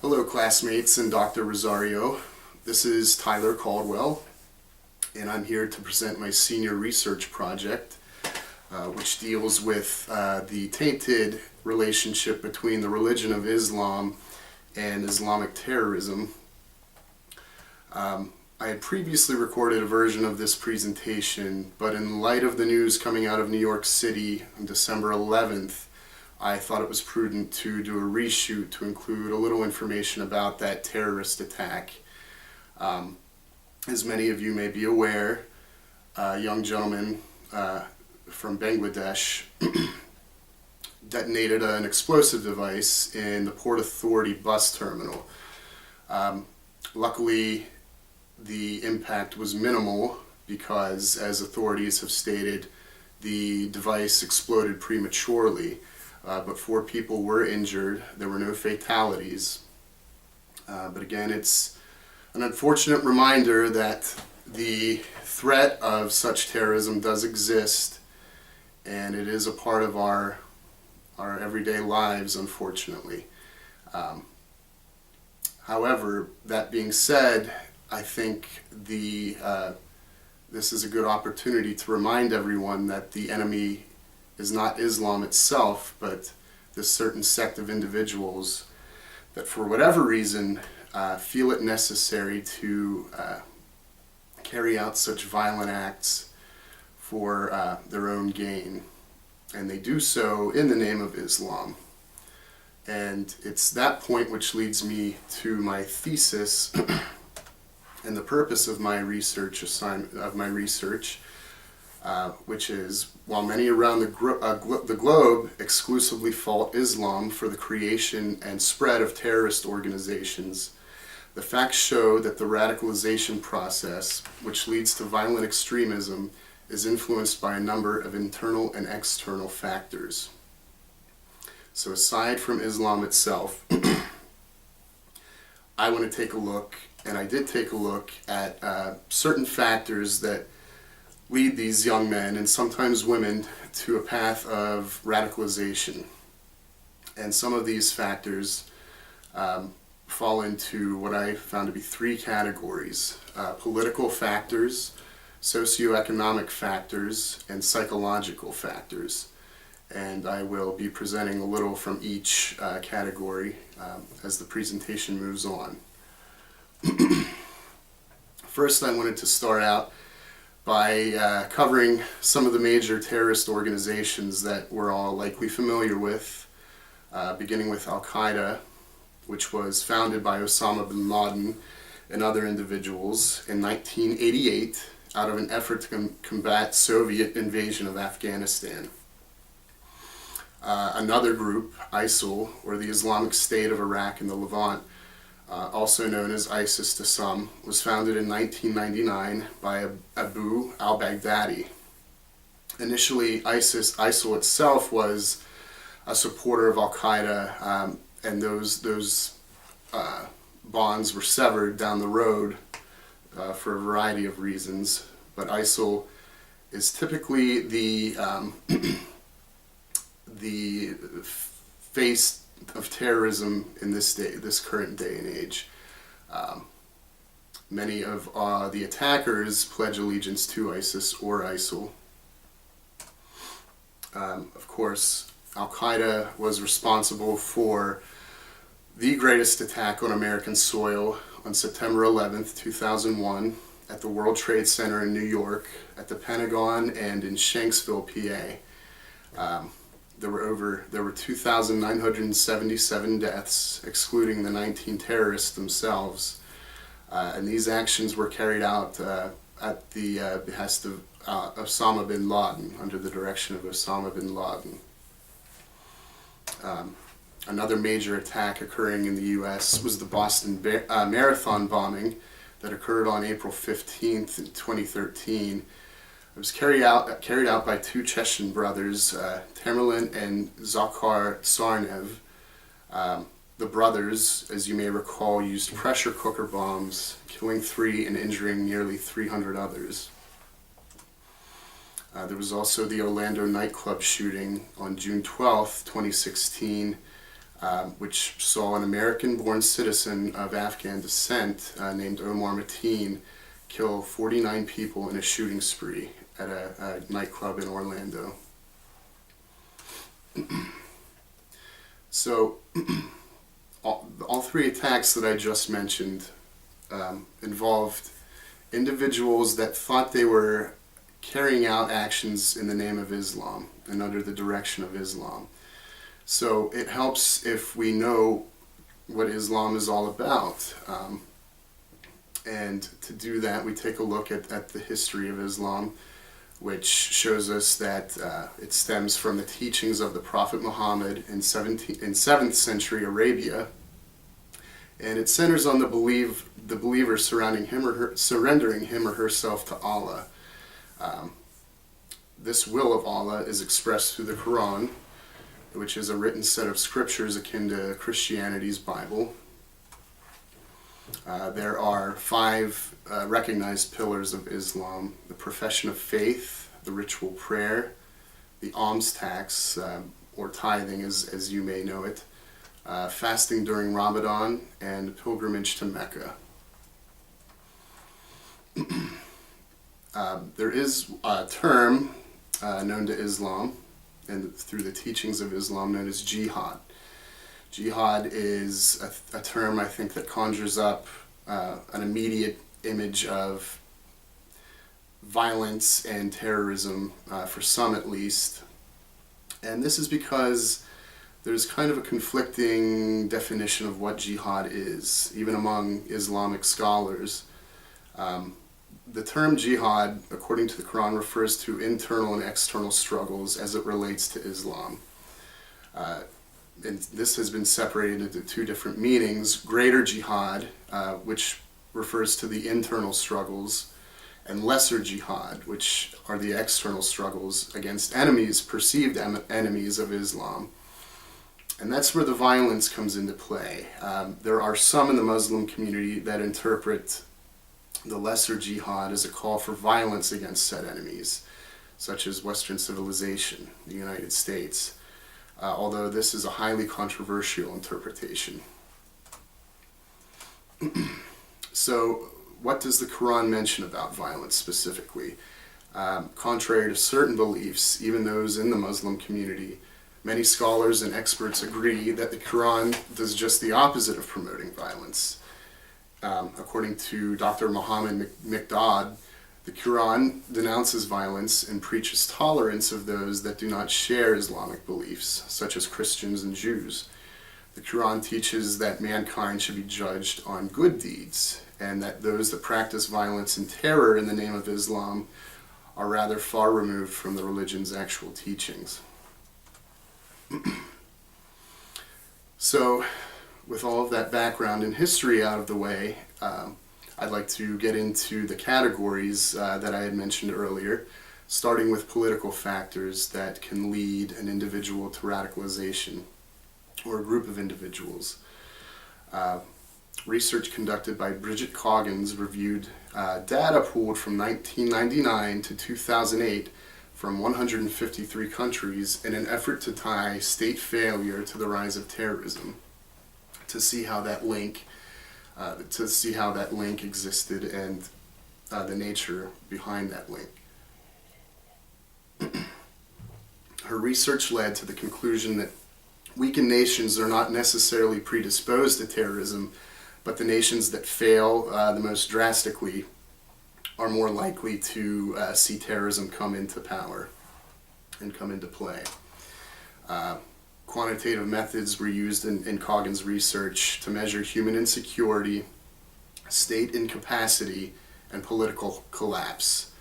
Hello classmates and Dr. Rosario. This is Tyler Caldwell, and I'm here to present my senior research project, which deals with the tainted relationship between the religion of Islam and Islamic terrorism. I had previously recorded a version of this presentation, but in light of the news coming out of New York City on December 11th, I thought it was prudent to do a reshoot to include a little information about that terrorist attack. As many of you may be aware, a young gentleman from Bangladesh detonated an explosive device in the Port Authority bus terminal. Luckily, the impact was minimal because, as authorities have stated, the device exploded prematurely. But 4 people were injured. There were no fatalities. But again, it's an unfortunate reminder that the threat of such terrorism does exist, and it is a part of our everyday lives, unfortunately. However, that being said, I think this is a good opportunity to remind everyone that the enemy is not Islam itself, but this certain sect of individuals that for whatever reason feel it necessary to carry out such violent acts for their own gain. And they do so in the name of Islam. And it's that point which leads me to my thesis and the purpose of my research which is, while many around the globe exclusively fault Islam for the creation and spread of terrorist organizations, the facts show that the radicalization process, which leads to violent extremism, is influenced by a number of internal and external factors. So aside from Islam itself, I want to take a look, and I did take a look at certain factors that lead these young men, and sometimes women, to a path of radicalization. And some of these factors fall into what I found to be 3 categories: political factors, socioeconomic factors, and psychological factors. And I will be presenting a little from each category as the presentation moves on. First, I wanted to start out by covering some of the major terrorist organizations that we're all likely familiar with, beginning with Al-Qaeda, which was founded by Osama bin Laden and other individuals in 1988 out of an effort to combat Soviet invasion of Afghanistan. Another group, ISIL, or the Islamic State of Iraq and the Levant, also known as ISIS to some, was founded in 1999 by Abu al-Baghdadi. Initially, ISIL itself was a supporter of Al-Qaeda, and those bonds were severed down the road for a variety of reasons. But ISIL is typically the face of terrorism in this current day and age. Many of the attackers pledge allegiance to ISIS or ISIL. Of course, Al-Qaeda was responsible for the greatest attack on American soil on September 11th, 2001, at the World Trade Center in New York, at the Pentagon, and in Shanksville, PA. There were 2,977 deaths, excluding the 19 terrorists themselves. And these actions were carried out at the behest of Osama bin Laden, under the direction of Osama bin Laden. Another major attack occurring in the U.S. was the Boston Marathon bombing that occurred on April 15th in 2013. It was carried out by 2 Chechen brothers, Tamerlan and Zakhar Tsarnaev. The brothers, as you may recall, used pressure cooker bombs, killing 3 and injuring nearly 300 others. There was also the Orlando nightclub shooting on June 12th, 2016, which saw an American-born citizen of Afghan descent named Omar Mateen kill 49 people in a shooting spree at a nightclub in Orlando. So, all three attacks that I just mentioned involved individuals that thought they were carrying out actions in the name of Islam and under the direction of Islam. So it helps if we know what Islam is all about. And to do that, we take a look at the history of Islam, which shows us that it stems from the teachings of the Prophet Muhammad in 7th century Arabia. And it centers on the believer surrendering him or herself to Allah. This will of Allah is expressed through the Quran, which is a written set of scriptures akin to Christianity's Bible. There are 5 recognized pillars of Islam: the profession of faith, the ritual prayer, the alms tax, or tithing as you may know it, fasting during Ramadan, and pilgrimage to Mecca. There is a term known to Islam and through the teachings of Islam known as jihad. Jihad is a term, I think, that conjures up an immediate image of violence and terrorism, for some at least. And this is because there's kind of a conflicting definition of what jihad is, even among Islamic scholars. The term jihad, according to the Quran, refers to internal and external struggles as it relates to Islam. And this has been separated into 2 different meanings: greater jihad, which refers to the internal struggles, and lesser jihad, which are the external struggles against enemies, perceived enemies of Islam. And that's where the violence comes into play. There are some in the Muslim community that interpret the lesser jihad as a call for violence against said enemies, such as Western civilization, the United States, although this is a highly controversial interpretation. So, what does the Quran mention about violence specifically? Contrary to certain beliefs, even those in the Muslim community, many scholars and experts agree that the Quran does just the opposite of promoting violence. According to Dr. Muhammad Miqdad, the Quran denounces violence and preaches tolerance of those that do not share Islamic beliefs, such as Christians and Jews. The Quran teaches that mankind should be judged on good deeds, and that those that practice violence and terror in the name of Islam are rather far removed from the religion's actual teachings. So, with all of that background and history out of the way, I'd like to get into the categories that I had mentioned earlier, starting with political factors that can lead an individual to radicalization, or a group of individuals. Research conducted by Bridget Coggins reviewed data pooled from 1999 to 2008 from 153 countries in an effort to tie state failure to the rise of terrorism, to see how that link existed and the nature behind that link. Her research led to the conclusion that weakened nations are not necessarily predisposed to terrorism, but the nations that fail the most drastically are more likely to see terrorism come into power and come into play. Quantitative methods were used in Coggins' research to measure human insecurity, state incapacity, and political collapse.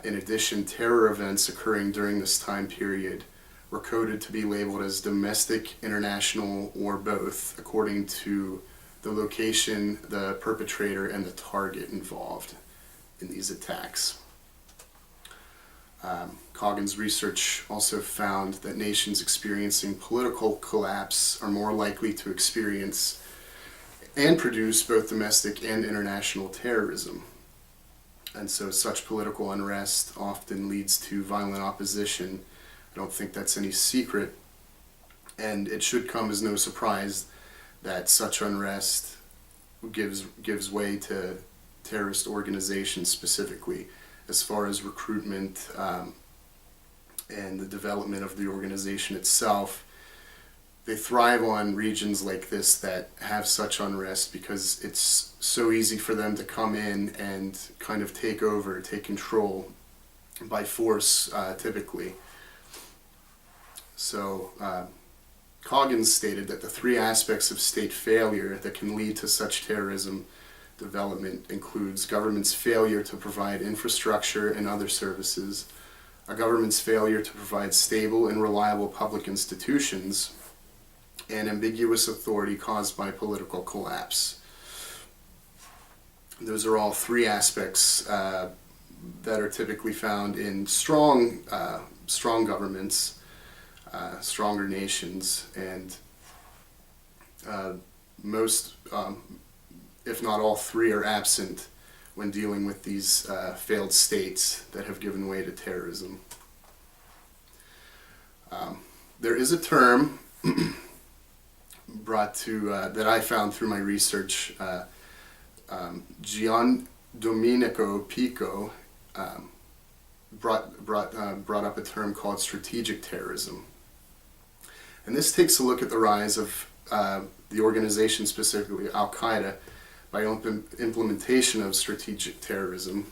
In addition, terror events occurring during this time period were coded to be labeled as domestic, international, or both, according to the location, the perpetrator, and the target involved in these attacks. Coggins' research also found that nations experiencing political collapse are more likely to experience and produce both domestic and international terrorism. And so such political unrest often leads to violent opposition. I don't think that's any secret. And it should come as no surprise that such unrest gives way to terrorist organizations specifically, as far as recruitment and the development of the organization itself. They thrive on regions like this that have such unrest because it's so easy for them to come in and kind of take over, take control by force, typically. So Coggins stated that the three aspects of state failure that can lead to such terrorism development includes government's failure to provide infrastructure and other services, a government's failure to provide stable and reliable public institutions, and ambiguous authority caused by political collapse. Those are all three aspects that are typically found in strong governments, stronger nations, and most, if not all three, are absent when dealing with these failed states that have given way to terrorism. There is a term brought to that I found through my research. Domenico Pico brought up a term called strategic terrorism, and this takes a look at the rise of the organization, specifically Al Qaeda, by implementation of strategic terrorism.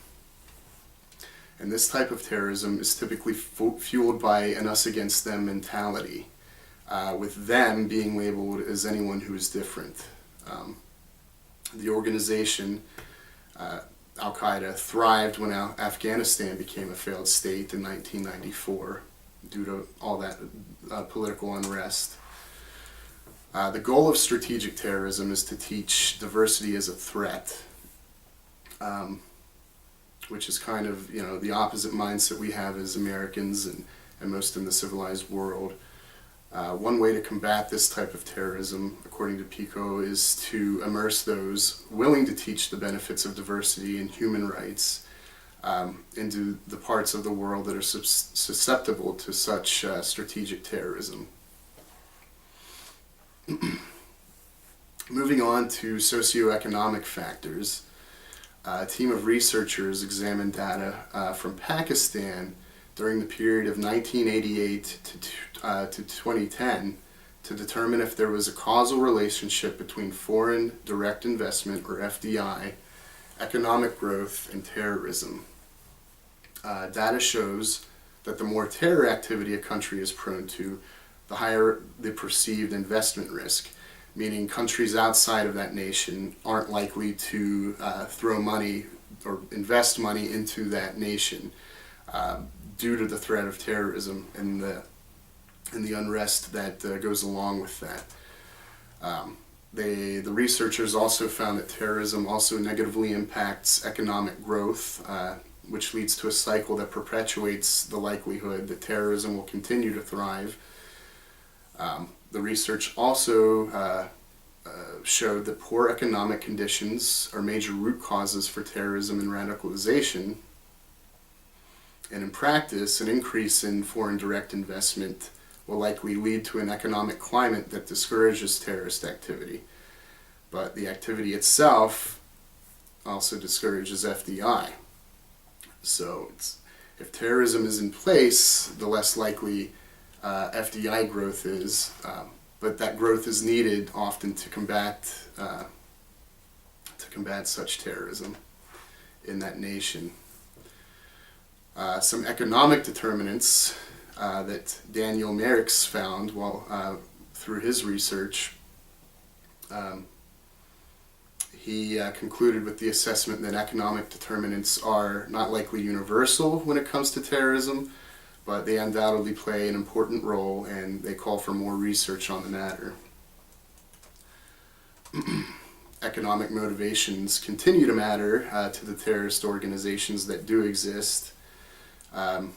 And this type of terrorism is typically fueled by an us against them mentality, with them being labeled as anyone who is different. The organization, Al Qaeda, thrived when Afghanistan became a failed state in 1994 due to all that political unrest. The goal of strategic terrorism is to teach diversity as a threat, which is kind of, the opposite mindset we have as Americans and most in the civilized world. One way to combat this type of terrorism, according to Pico, is to immerse those willing to teach the benefits of diversity and human rights into the parts of the world that are susceptible to such strategic terrorism. Moving on to socioeconomic factors, a team of researchers examined data from Pakistan during the period of 1988 to 2010 to determine if there was a causal relationship between foreign direct investment, or FDI, economic growth, and terrorism. Data shows that the more terror activity a country is prone to, the higher the perceived investment risk, meaning countries outside of that nation aren't likely to throw money or invest money into that nation due to the threat of terrorism and the unrest that goes along with that. The researchers also found that terrorism also negatively impacts economic growth, which leads to a cycle that perpetuates the likelihood that terrorism will continue to thrive. The research also showed that poor economic conditions are major root causes for terrorism and radicalization. And in practice, an increase in foreign direct investment will likely lead to an economic climate that discourages terrorist activity. But the activity itself also discourages FDI. So if terrorism is in place, the less likely FDI growth is, but that growth is needed often to combat such terrorism in that nation. Some economic determinants that Daniel Merrick's found through his research. He concluded with the assessment that economic determinants are not likely universal when it comes to terrorism, but they undoubtedly play an important role, and they call for more research on the matter. Economic motivations continue to matter to the terrorist organizations that do exist. And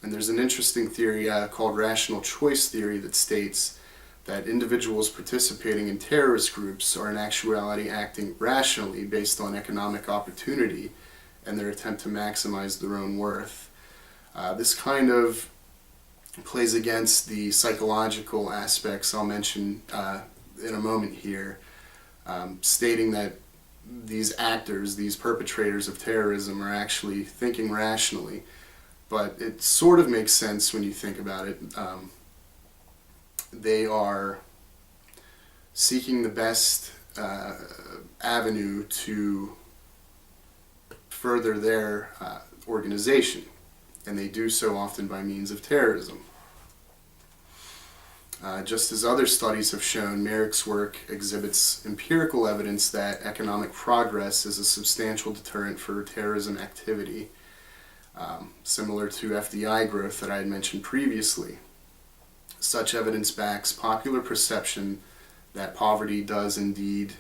there's an interesting theory called rational choice theory that states that individuals participating in terrorist groups are in actuality acting rationally based on economic opportunity and their attempt to maximize their own worth. This kind of plays against the psychological aspects I'll mention in a moment here, stating that these actors, these perpetrators of terrorism, are actually thinking rationally. But it sort of makes sense when you think about it. They are seeking the best avenue to further their organization, and they do so often by means of terrorism. Just as other studies have shown, Merrick's work exhibits empirical evidence that economic progress is a substantial deterrent for terrorism activity, similar to FDI growth that I had mentioned previously. Such evidence backs popular perception that poverty does indeed,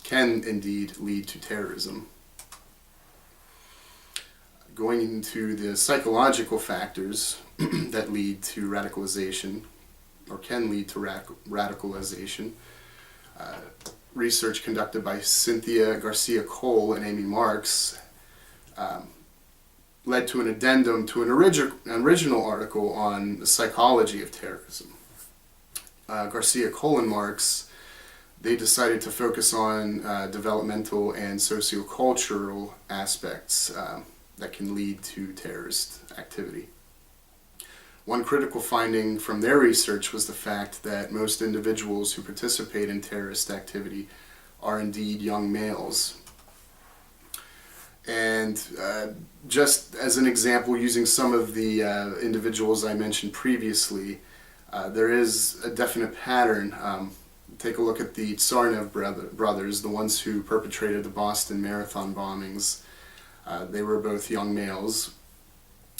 can indeed lead to terrorism. Going into the psychological factors that lead to radicalization, or can lead to radicalization, research conducted by Cynthia Garcia Cole and Amy Marks led to an addendum to an original article on the psychology of terrorism. Garcia Cole and Marks, they decided to focus on developmental and sociocultural aspects that can lead to terrorist activity. One critical finding from their research was the fact that most individuals who participate in terrorist activity are indeed young males. And just as an example, using some of the individuals I mentioned previously, there is a definite pattern. Take a look at the Tsarnaev brothers, the ones who perpetrated the Boston Marathon bombings. They were both young males.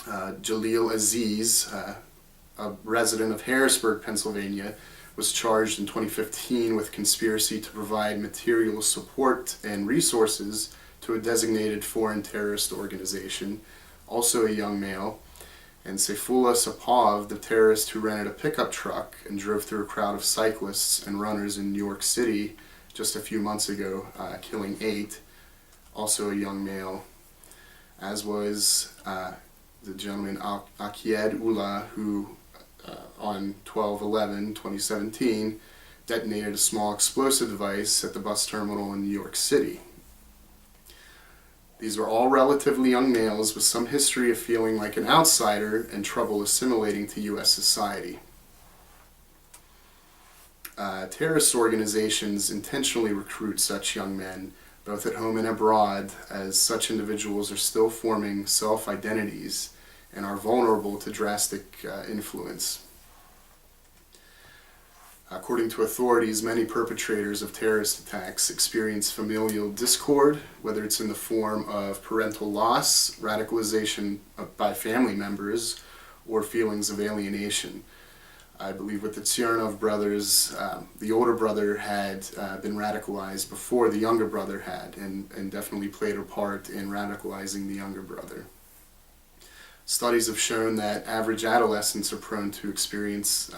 Jalil Aziz, a resident of Harrisburg, Pennsylvania, was charged in 2015 with conspiracy to provide material support and resources to a designated foreign terrorist organization, also a young male. And Saifullah Sapov, the terrorist who rented a pickup truck and drove through a crowd of cyclists and runners in New York City just a few months ago, killing 8, also a young male, as was the gentleman Akied Ullah, who on 12/11/2017 detonated a small explosive device at the bus terminal in New York City. These were all relatively young males with some history of feeling like an outsider and trouble assimilating to U.S. society. Terrorist organizations intentionally recruit such young men, both at home and abroad, as such individuals are still forming self-identities and are vulnerable to drastic influence. According to authorities, many perpetrators of terrorist attacks experience familial discord, whether it's in the form of parental loss, radicalization by family members, or feelings of alienation. I believe with the Tsarnaev brothers, the older brother had been radicalized before the younger brother had, and definitely played a part in radicalizing the younger brother. Studies have shown that average adolescents are prone to experience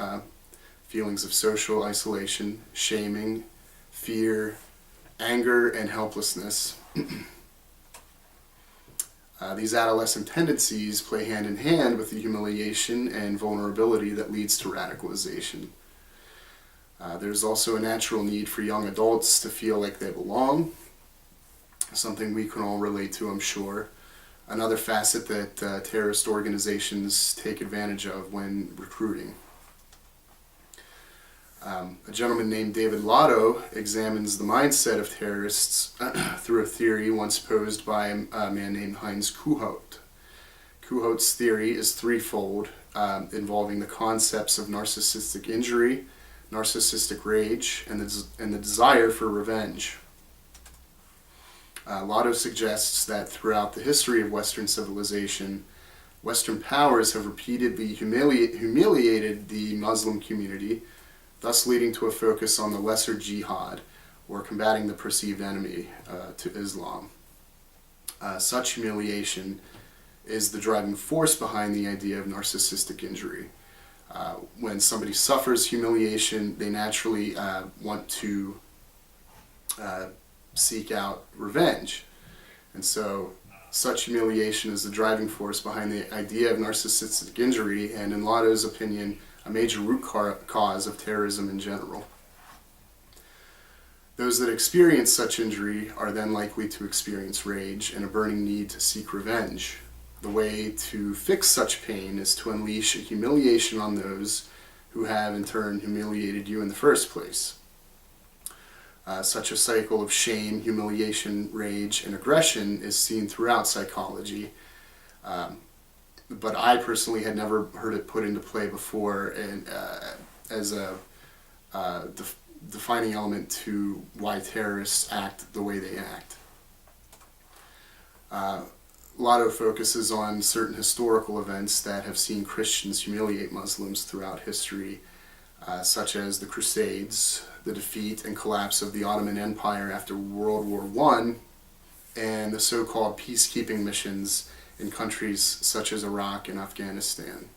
feelings of social isolation, shaming, fear, anger, and helplessness. These adolescent tendencies play hand in hand with the humiliation and vulnerability that leads to radicalization. There's also a natural need for young adults to feel like they belong, something we can all relate to, I'm sure. Another facet that terrorist organizations take advantage of when recruiting. A gentleman named David Lotto examines the mindset of terrorists through a theory once posed by a man named Heinz Kuhut. Kuhut's theory is threefold, involving the concepts of narcissistic injury, narcissistic rage, and the desire for revenge. Lotto suggests that throughout the history of Western civilization, Western powers have repeatedly humiliated the Muslim community, thus leading to a focus on the lesser jihad, or combating the perceived enemy to Islam. Such humiliation is the driving force behind the idea of narcissistic injury. When somebody suffers humiliation, they naturally want to seek out revenge. And so such humiliation is the driving force behind the idea of narcissistic injury, and in Lotto's opinion, a major root cause of terrorism in general. Those that experience such injury are then likely to experience rage and a burning need to seek revenge. The way to fix such pain is to unleash a humiliation on those who have in turn humiliated you in the first place. Such a cycle of shame, humiliation, rage, and aggression is seen throughout psychology, but I personally had never heard it put into play before and as a defining element to why terrorists act the way they act. Lotto focuses on certain historical events that have seen Christians humiliate Muslims throughout history, such as the Crusades, the defeat and collapse of the Ottoman Empire after World War I, and the so-called peacekeeping missions in countries such as Iraq and Afghanistan.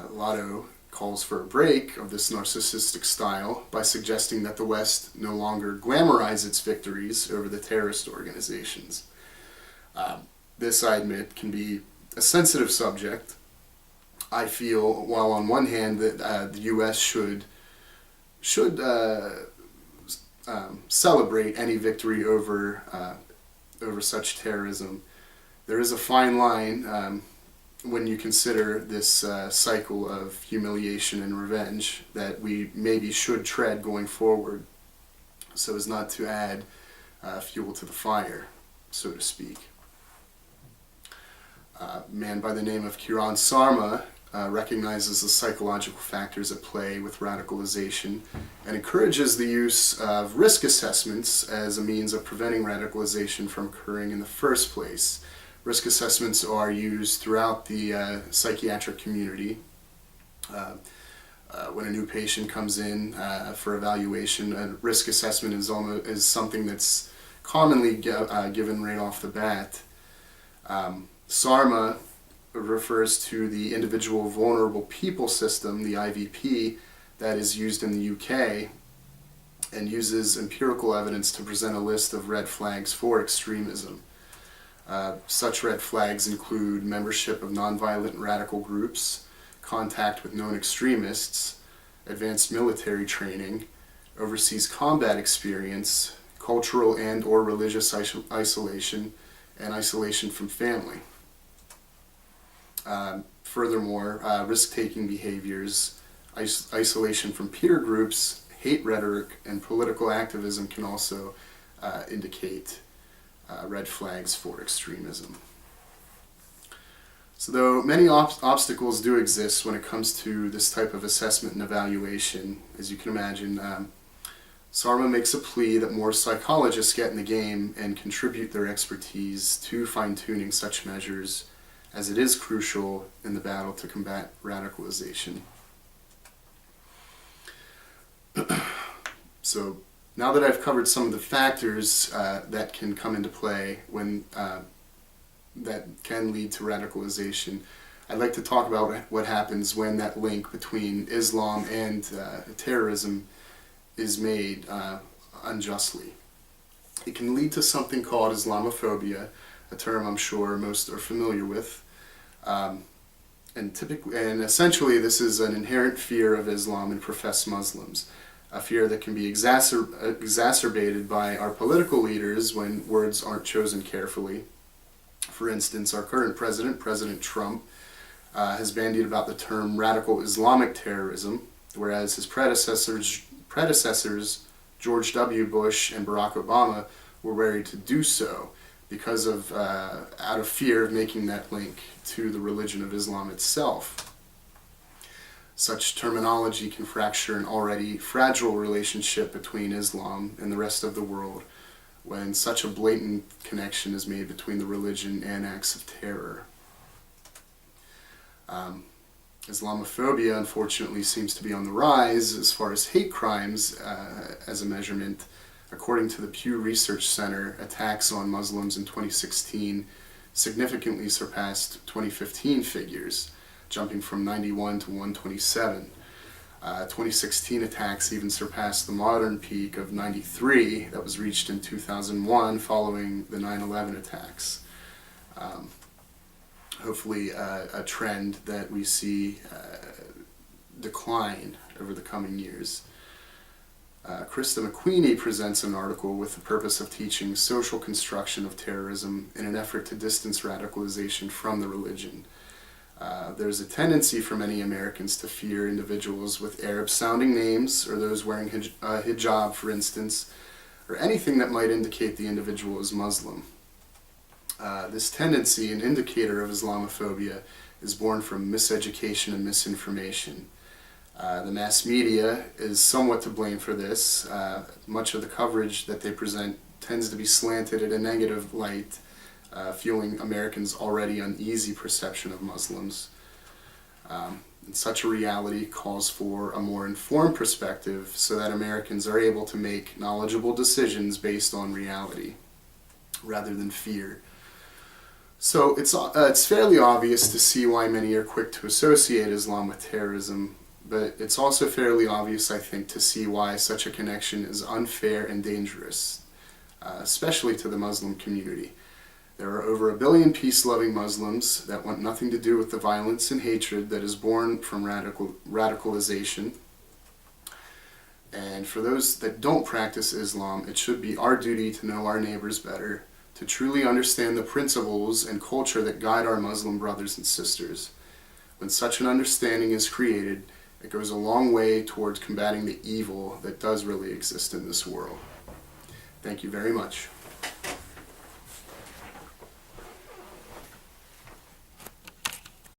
Lotto calls for a break of this narcissistic style by suggesting that the West no longer glamorize its victories over the terrorist organizations. This, I admit, can be a sensitive subject. I feel, while on one hand that the U.S. should celebrate any victory over such terrorism, there is a fine line when you consider this cycle of humiliation and revenge that we maybe should tread going forward, so as not to add fuel to the fire, so to speak. A man by the name of Kiran Sarma recognizes the psychological factors at play with radicalization and encourages the use of risk assessments as a means of preventing radicalization from occurring in the first place. Risk assessments are used throughout the psychiatric community. When a new patient comes in for evaluation, a risk assessment is something that's commonly given right off the bat. Sarma refers to the Individual Vulnerable People System, the IVP, that is used in the UK, and uses empirical evidence to present a list of red flags for extremism. Such red flags include membership of nonviolent radical groups, contact with known extremists, advanced military training, overseas combat experience, cultural and or religious isolation, and isolation from family. Furthermore, risk-taking behaviors, isolation from peer groups, hate rhetoric, and political activism can also indicate red flags for extremism. So though many obstacles do exist when it comes to this type of assessment and evaluation, as you can imagine, Sarma makes a plea that more psychologists get in the game and contribute their expertise to fine-tuning such measures, as it is crucial in the battle to combat radicalization. So now that I've covered some of the factors that can come into play when that can lead to radicalization, I'd like to talk about what happens when that link between Islam and terrorism is made unjustly. It can lead to something called Islamophobia, a term I'm sure most are familiar with. And essentially this is an inherent fear of Islam in professed Muslims, a fear that can be exacerbated by our political leaders when words aren't chosen carefully. For instance, our current president, President Trump, has bandied about the term radical Islamic terrorism, whereas his predecessors George W. Bush and Barack Obama were wary to do so because of out of fear of making that link to the religion of Islam itself. Such terminology can fracture an already fragile relationship between Islam and the rest of the world when such a blatant connection is made between the religion and acts of terror. Islamophobia, unfortunately, seems to be on the rise as far as hate crimes as a measurement. According to the Pew Research Center, attacks on Muslims in 2016 significantly surpassed 2015 figures, jumping from 91 to 127. 2016 attacks even surpassed the modern peak of 93 that was reached in 2001 following the 9/11 attacks. Hopefully a trend that we see decline over the coming years. Krista McQueenie presents an article with the purpose of teaching social construction of terrorism in an effort to distance radicalization from the religion. There's a tendency for many Americans to fear individuals with Arab-sounding names, or those wearing hijab, for instance, or anything that might indicate the individual is Muslim. This tendency, an indicator of Islamophobia, is born from miseducation and misinformation. The mass media is somewhat to blame for this. Much of the coverage that they present tends to be slanted in a negative light, fueling Americans' already uneasy perception of Muslims. And such a reality calls for a more informed perspective so that Americans are able to make knowledgeable decisions based on reality rather than fear. So it's fairly obvious to see why many are quick to associate Islam with terrorism, but it's also fairly obvious, I think, to see why such a connection is unfair and dangerous, especially to the Muslim community. There are over 1 billion peace-loving Muslims that want nothing to do with the violence and hatred that is born from radicalization. And for those that don't practice Islam, it should be our duty to know our neighbors better, to truly understand the principles and culture that guide our Muslim brothers and sisters. When such an understanding is created, it goes a long way towards combating the evil that does really exist in this world. Thank you very much.